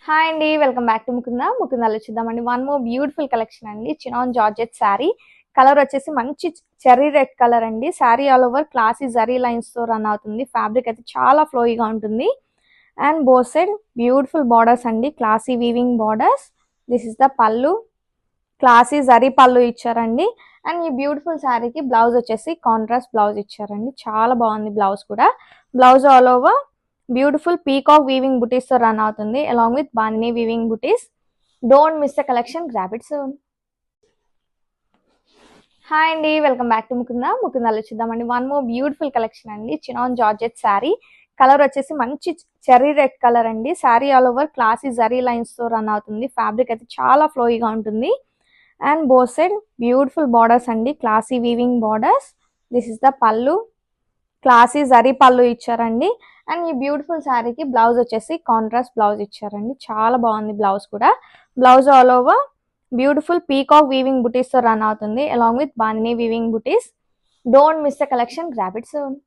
Hi అండి, welcome back to ముకుందాలో చూద్దామండి. వన్ మోర్ బ్యూటిఫుల్ కలెక్షన్ అండి. చినాన్ జార్జెట్ శారీ కలర్ వచ్చేసి మంచి చెర్రీ రెడ్ కలర్ అండి. Sari all over classy zari lines తో రన్ అవుతుంది. ఫ్యాబ్రిక్ అయితే చాలా ఫ్లోయిగా ఉంటుంది. And both side beautiful borders అండి, classy weaving borders. This is the pallu, classy zari pallu ఇచ్చారండి. అండ్ ఈ బ్యూటిఫుల్ శారీకి బ్లౌజ్ వచ్చేసి కాంట్రాస్ట్ బ్లౌజ్ ఇచ్చారండి. చాలా బాగుంది బ్లౌజ్ కూడా. Blouse all over beautiful peacock weaving బుటీస్ తో రన్ అవుతుంది, along with bandhani weaving buttis. Don't miss the collection, grab it soon. Hi అండి, వెల్కమ్ బ్యాక్ టు ముకుందాలో చూద్దామండి. వన్ మోర్ బ్యూటిఫుల్ కలెక్షన్ అండి. చినాన్ జార్జెట్ శారీ కలర్ వచ్చేసి మంచి చెర్రీ రెడ్ కలర్ అండి. Sari all over classy zari lines తో రన్ అవుతుంది. ఫ్యాబ్రిక్ అయితే చాలా ఫ్లోయిగా ఉంటుంది. And both side beautiful borders అండి, classy weaving borders. This is the pallu, classy zari pallu ఇచ్చారండి. అండ్ ఈ బ్యూటిఫుల్ శారీకి బ్లౌజ్ వచ్చేసి కాంట్రాస్ట్ బ్లౌజ్ ఇచ్చారండి. చాలా బాగుంది బ్లౌజ్ కూడా. Blouse all over beautiful peacock weaving బుటీస్ తో రన్ అవుతుంది, along with bandhani weaving buttis. Don't miss the collection, grab it soon.